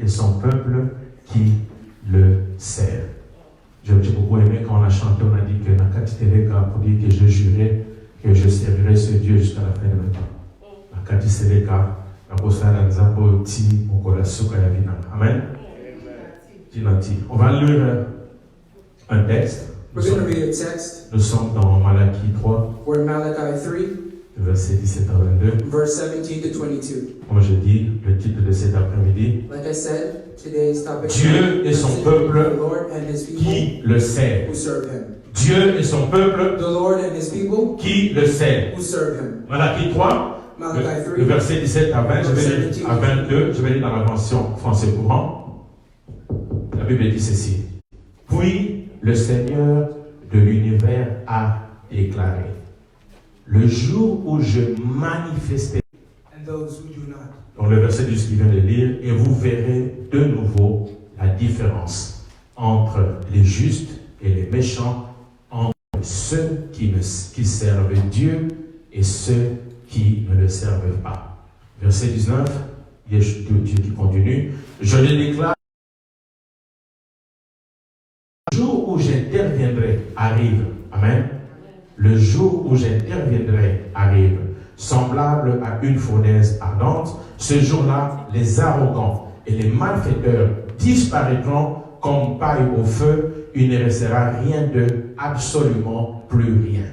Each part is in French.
et son peuple qui le sert. J'ai beaucoup aimé quand on a chanté, on a dit que Nakati Teleka pour dire que je jurais que je servirai ce Dieu jusqu'à la fin de mes temps. Nakati Teleka, Amen. On va lire un texte. We're going to read a text. Nous sommes dans Malachie 3. We're in Malachi 3. Verset 17 à 22. Verse 17 to 22. Comme je dis, le titre de cet après-midi. Like I said, today's topic Dieu et son peuple the Lord and his people qui le sert. who serve him. Dieu et son peuple The Lord and his people qui le sert. who serve him. Malachie 3, Malachi 3. le verset 17 à 20, je vais lire à 22, je vais lire dans la version français courant. La Bible dit ceci. Puis le Seigneur de l'univers a déclaré. Le jour où je manifesterai, And those who do not. dans le verset du qui vient de lire, et vous verrez de nouveau la différence entre les justes et les méchants, entre ceux qui servent Dieu et ceux qui ne le servent pas. Verset 19, Dieu qui continue, je le déclare, le jour où j'interviendrai arrive. Amen. Le jour où j'interviendrai arrive, semblable à une fournaise ardente. Ce jour-là, les arrogants et les malfaiteurs disparaîtront comme paille au feu. Il ne restera rien d'eux, absolument plus rien.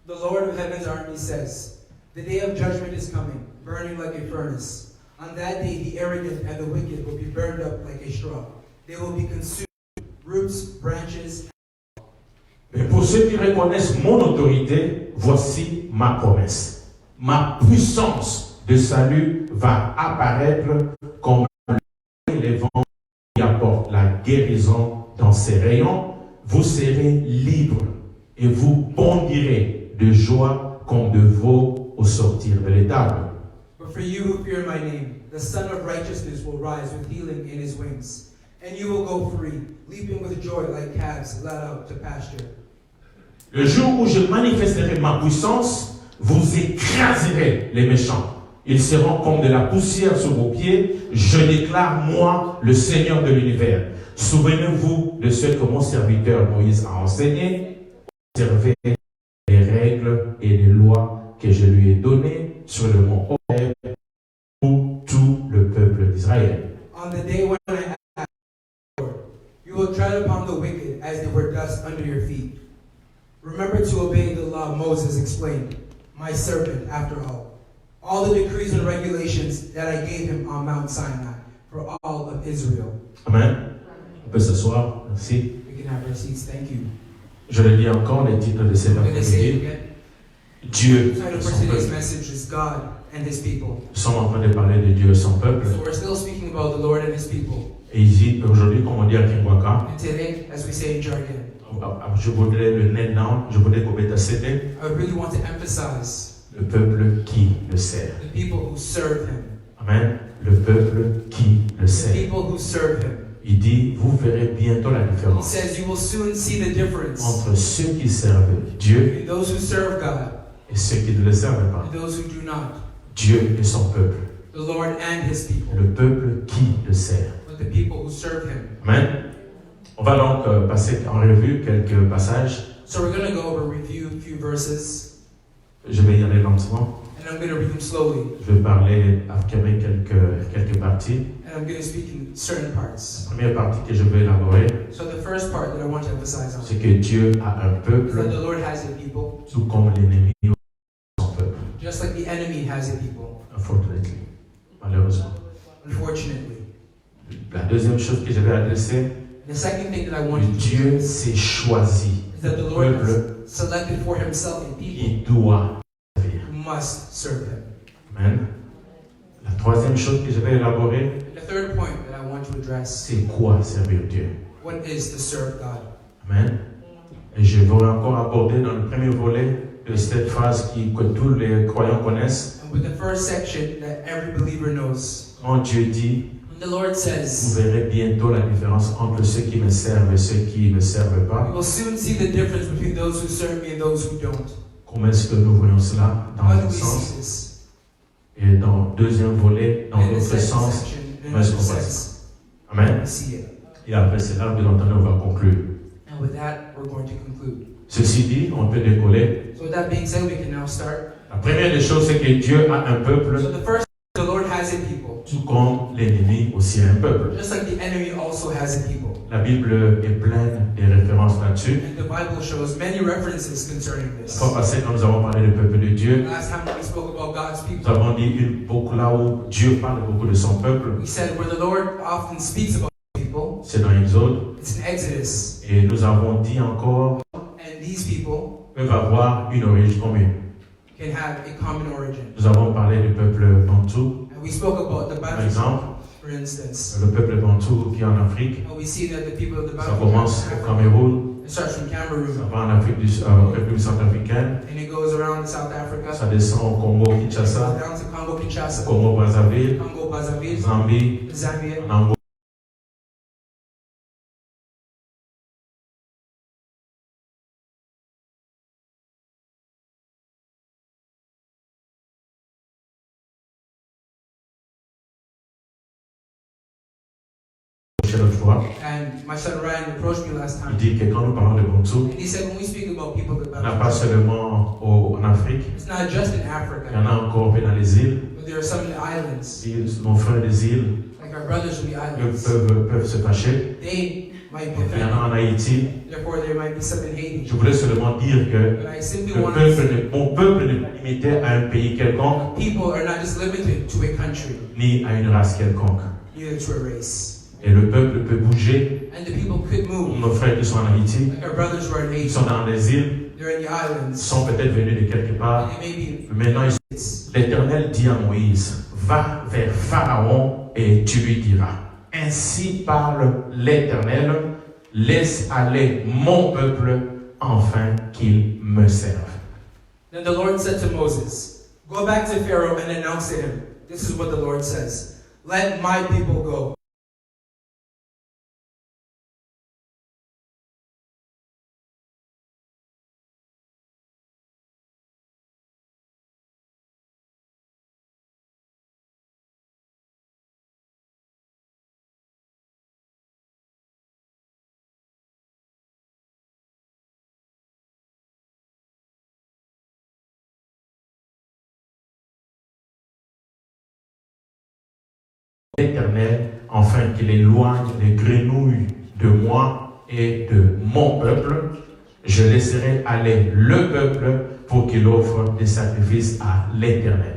The Lord of heaven's army says, the day of judgment is coming, burning like a furnace. On that day, the arrogant and the wicked will be burned up like a straw. They will be consumed, roots, branches. Mais pour ceux qui reconnaissent mon autorité, voici ma promesse. Ma puissance de salut va apparaître comme les vents qui apportent la guérison dans ses rayons. Vous serez libres et vous bondirez de joie comme de veaux au sortir de l'étable. But for you who fear my name, the Son of Righteousness will rise with healing in his wings. And you will go free, leaping with joy like calves led out to pasture. Le jour où je manifesterai ma puissance, vous écraserez les méchants. Ils seront comme de la poussière sous vos pieds. Je déclare, moi, le Seigneur de l'univers. Souvenez-vous de ce que mon serviteur Moïse a enseigné. Observez les règles et les lois que je lui ai données sur le mont Horeb pour tout le peuple d'Israël. On the day when I ask, Lord, you will tread upon the wicked as they were dust under your feet. Remember to obey the law Moses explained, my servant after all the decrees and regulations that I gave him on Mount Sinai for all of Israel. Amen. On peut s'asseoir. Merci. We can have our seats. Thank you. Je le dis encore, le titre de cet I'm going to say it après-midi. again. Dieu The et title for son today's peuple. message is God and his people. Nous sommes en train de parler de Dieu et son peuple. So we're still speaking about the Lord and his people. Et ici, aujourd'hui, comme on dit à Kimbwaka, And today, as we say in jargon, je voudrais le net down, je voudrais qu'on mette à céder I really want to emphasize le peuple qui le sert. the people who serve him. Amen. Le peuple qui le The sert. people who serve him. Il dit, vous verrez bientôt la He différence says you will soon see the difference entre ceux qui servent Dieu between those who serve God et ceux qui ne le servent pas. and those who do not. Dieu et son peuple. The Lord and his people, Le peuple qui le sert. but the people who serve him. Amen. On va donc passer en revue quelques passages. So we're going to go over, review a few verses, Je vais y aller lentement. and I'm going to read them slowly, Je vais parler après quelques parties. and I'm going to speak in certain parts. La première partie que je vais élaborer, So the first part that I want to emphasize on c'est que Dieu a un is that peuple, the Lord has a people, tout comme l'ennemi a son peuple. just like the enemy has a people, Unfortunately. Malheureusement. unfortunately. La deuxième chose que je vais adresser, The second thing that I want you to Dieu do s'est choisi. is that the Le Lord peuple, has selected for himself a people il doit servir. who must serve him. Amen. La troisième chose que je vais élaborer, And the third point that I want to address, c'est quoi servir Dieu. what is to serve God? Amen. Et je vais encore aborder dans le premier volet de cette phrase que tous les croyants connaissent. And with the first section that every believer knows, Quand Dieu dit, when the Lord vous says, verrez bientôt la différence entre ceux qui me servent et ceux qui ne servent we pas. will soon see the difference between those who serve me and those who don't. Comment est-ce que nous voyons cela dans How do un we sens see this? et dans le deuxième volet, dans And in the l'autre second sens, section, in Ouais, je another comprends sense, Amen. we see it. Et après cela, bien entendu, on va conclure. And with that, we're going to conclude. Ceci dit, on peut décoller. So with that being said, we can now start. La première des choses, c'est que Dieu a un peuple, So the first, the Lord has a people. tout comme l'ennemi aussi a un peuple. Just like the enemy also has a people. La Bible est pleine de références là-dessus. And the Bible shows many references concerning La this. fois passée, quand nous avons parlé du peuple de Dieu, Last time we spoke about God's nous people, avons dit beaucoup là où Dieu parle beaucoup de son peuple. we said where the Lord often speaks about people, C'est dans Exode. it's in Exodus. Et nous avons dit encore, And these people peuvent avoir une origine commune. can have a common origin. Nous avons parlé du peuple Bantou, And we spoke about the par Bantu, exemple. for instance. Le peuple Bantou qui est en Afrique, And we see that the people of the ça Bantu, commence au Cameroun, it starts from ça Cameroon, va en Afrique République centrafricaine, and it goes around South Africa, ça descend au Congo, goes Kinshasa, down to Congo Kinshasa, Congo Brazzaville, Congo Brazzaville, Zambie, Zambia, en Angola. L'autre fois, and my son Ryan approached me last il time, dit que quand nous parlons de Bantou, and he said when we speak about people of the on n'a pas Bantu, seulement en Afrique, it's not just in il y en Africa, a encore dans les îles. but there are some in the islands, Nos frères des îles like our brothers from the eux, islands. peuvent se fâcher. They might be Il y en a offended, en Haïti. therefore there might be some in Haiti. Je voulais seulement dire que But I simply le want to peuple, say, mon peuple n'est pas limité à un pays quelconque, people are not just limited to a country, ni à une race quelconque. neither to a race. Et le peuple peut bouger. And the people could move, Nos frères qui sont en Haïti, like our brothers who are in qui Haiti, sont dans les îles, they're in the islands, sont peut-être venus de quelque part. and they may be Maintenant, it's l'Éternel dit à Moïse, va vers Pharaon et tu lui diras, ainsi parle l'Éternel, laisse aller mon peuple afin qu'il me serve. Then the Lord said to Moses, go back to Pharaoh and announce to him, this is what the Lord says, let my people go. L'Éternel, afin qu'il éloigne les grenouilles de moi et de mon peuple, je laisserai aller le peuple pour qu'il offre des sacrifices à l'Éternel.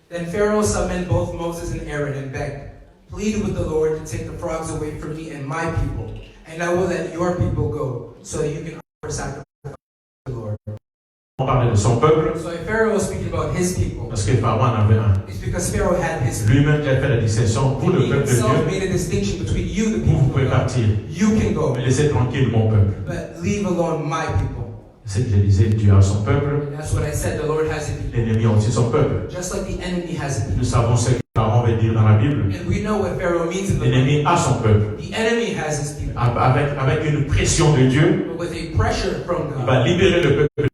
Then Pharaoh summoned both Moses and Aaron and begged, plead with the Lord to take the frogs away from me and my people, and I will let your people go, so that you can offer sacrifice to the Lord. On parlait de son peuple, So if Pharaoh was speaking about his people, parce que Pharaon en avait un. it's because Pharaoh had his people. Lui-même qui a fait la distinction pour le He peuple de himself Dieu, made a distinction between you, the vous people pouvez of God. partir, You can go, mais laissez tranquille mon peuple. but leave alone my people. C'est ce que je disais, Dieu a son peuple, And that's what I said, the Lord has a people. l'ennemi a aussi son peuple. Just like the enemy has a people. Nous savons ce que Pharaon veut dire dans la Bible. And we know what Pharaoh means in the Bible. L'ennemi a son peuple. The enemy has his people. Avec une pression de Dieu, But with a pressure from il God, va libérer le peuple.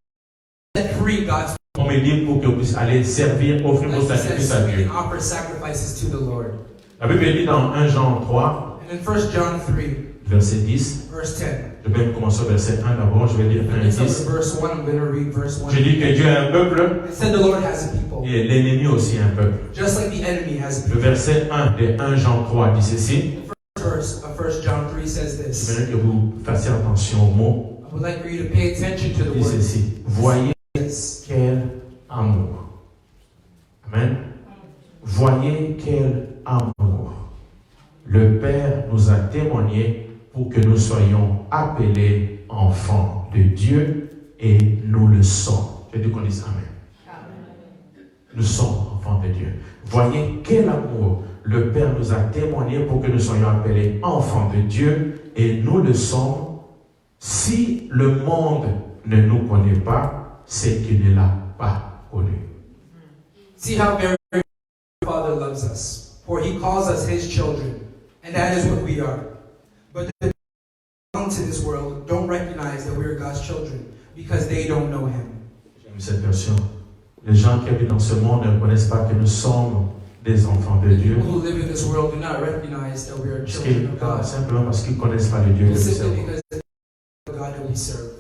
let free God's On me dit pour que vous puissiez aller servir, offrir vos Like he sacrifices says, à we Dieu. can offer sacrifices to the Lord. La Bible dit dans 1 Jean 3, And in 1 John 3, verset 10, verse 10, je vais même commencer au verset 1 d'abord, je vais dire 1 et it's up 10. in verse 1, I'm going to read verse 1. Je dis que Dieu a un peuple It said the Lord has a people, et l'ennemi aussi a un peuple. just like the enemy has a Le people. verset 1 de 1 Jean 3 dit ceci. The first verse of 1 John 3 says Je this. voudrais que vous fassiez attention aux mots. I would like for you to pay attention to the Il dit word. ceci. Voyez Yes. quel amour. Amen. Voyez quel amour. Le Père nous a témoigné pour que nous soyons appelés enfants de Dieu et nous le sommes. Je dis qu'on dise Amen. Nous sommes enfants de Dieu. Voyez quel amour le Père nous a témoigné pour que nous soyons appelés enfants de Dieu et nous le sommes. Si le monde ne nous connaît pas, c'est qu'il ne l'a pas connu. See how very the Father loves us, for he calls us his children, and that is what we are. But the belong to this world don't recognize that we are God's children because they don't know him. J'aime cette version. Les gens qui habitent dans ce monde ne connaissent pas que nous sommes des enfants de Dieu. People who live in this world do not recognize that we are children of God. Simplement parce qu'ils ne connaissent pas le Dieu que nous Simply servons. because of the God that we serve.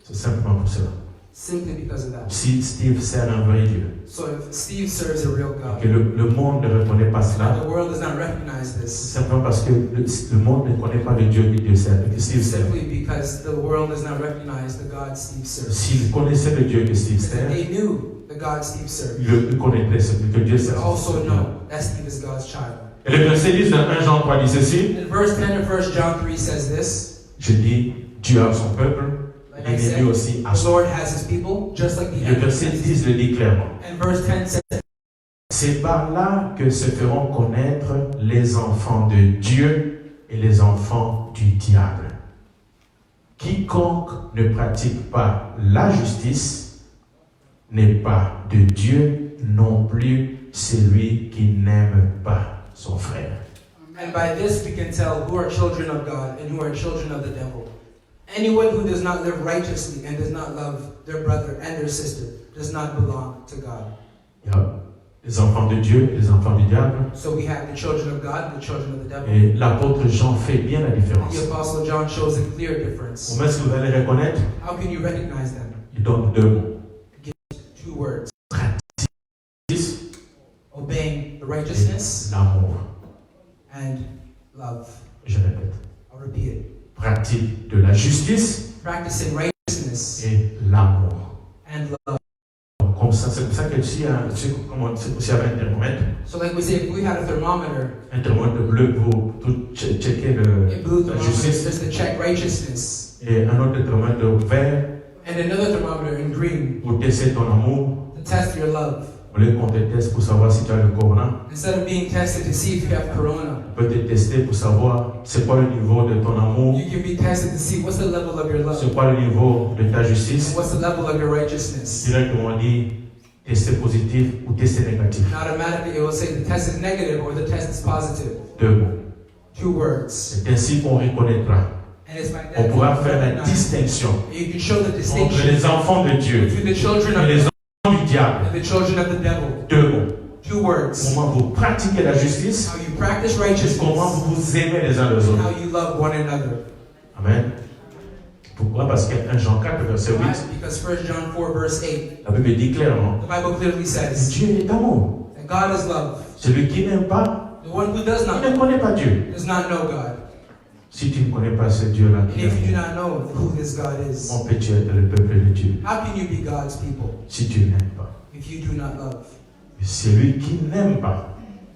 C'est simplement pour cela. Simply because of that. Si Steve sert un vrai Dieu, So if Steve serves a real God, que le monde ne reconnaît pas cela, and the world does not recognize c'est this, simplement parce que le monde ne connaît pas le Dieu que Dieu sert, que Steve sert. simply because the world does not recognize the God Steve serves. S'il connaissait le Dieu que Steve If sert, they knew the God Steve served, il connaîtrait ce que Dieu they sert. would also know that Steve is God's child. Et le verset 10 dans 1 Jean 3 dit ceci, In verse 10 of 1 John 3 says this, je dis, Dieu a son peuple, like et I said, lui aussi a the son Lord has his people, just like the Le verset enemy. 10 le dit clairement. And verse 10 says, C'est par là que se feront connaître les enfants de Dieu et les enfants du diable. Quiconque ne pratique pas la justice n'est pas de Dieu, non plus celui qui n'aime pas son frère. and by this we can tell who are children of God and who are children of the devil. Anyone who does not live righteously and does not love their brother and their sister does not belong to God. Il y a les enfants de Dieu et les enfants du diable. So we have the children of God and the children of the devil. Et l'apôtre Jean fait bien la différence. The Apostle John shows a clear difference. Comment est-ce que vous allez reconnaître? How can you recognize them? Il donne deux mots. Two words. Justice Obeying the et righteousness l'amour. and love. Je répète. I'll repeat it. Pratique de la justice Practicing righteousness et l'amour. and love. Donc, comme ça, c'est pour ça que si il y a un thermomètre, So like we say, if we had a thermometer, un thermomètre bleu pour tout checker a blue la thermometer justice, just to check righteousness, et un autre thermomètre vert and another thermometer in green pour tester ton amour, to test your love. au lieu qu'on te teste pour savoir si tu as le corona, Instead of being tested to see if you have corona, on peut te tester pour savoir c'est quoi le niveau de ton amour, you can be tested to see what's the level of your love c'est quoi le niveau de ta justice. and what's the level of your righteousness. Directement dit tester positif ou tester négatif. And automatically it will say the test is negative or the test is positive. Deux mots. Two words. C'est ainsi qu'on reconnaîtra. And it's by On that pourra you faire la recognize. distinction You can show the entre distinction les enfants de Dieu between the children et les of enfants du diable. and the children of the devil. Deux mots. Two words. Comment vous pratiquez la justice, How you practice et comment righteousness vous vous aimez les uns les and autres. how you love one another. Amen. Pourquoi? Parce que 1 Jean 4, verset 8, Why? Because 1 John 4 verse 8, la Bible dit clairement, the Bible clearly says Dieu est amour. that God is love. Celui qui n'aime pas, The one who does il not ne connaît pas Dieu. does not know God. Si tu ne connais pas ce Dieu-là, And if you do not know who this God is, comment peux-tu être le peuple de Dieu how can you be God's people si tu n'aimes pas? if you do not love? Celui qui n'aime pas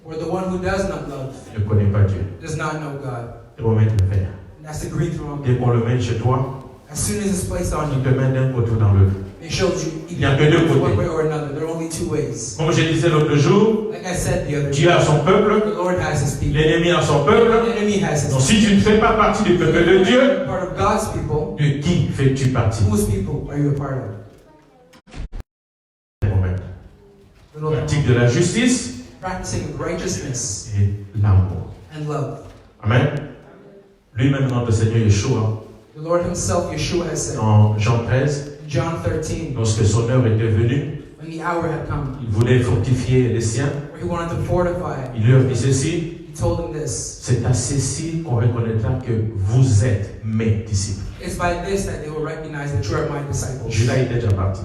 Or the one who does not love ne connaît pas Dieu. does not know God. Thermomètre vert. And that's the green thermometer. Dès qu'on le met chez toi, As soon as it's placed on il you, te met d'un côté ou dans l'autre. it shows you Il n'y a que deux either côtés. one way or another. There are only two ways. Comme je disais l'autre jour, Like I said the other Dieu day, a son peuple, the Lord has his people. l'ennemi a son The peuple. enemy has his Donc people. si tu ne fais pas partie du peuple de Dieu, You're part of God's people. de qui fais-tu partie? Whose people are you a part of? Thermomètre. Little Pratique de la justice practicing righteousness et l'amour. and love. Amen. Lui-même, notre Seigneur Yeshua, The Lord himself, Yeshua, has said en Jean 13, in John 13, lorsque son heure était venue, when the hour had come, il voulait fortifier les siens. where he wanted to fortify, Il leur dit ceci, he told them this. c'est à ceci qu'on reconnaîtra que vous êtes mes disciples. It's by this that they will recognize that you are my disciples. Judas était déjà parti.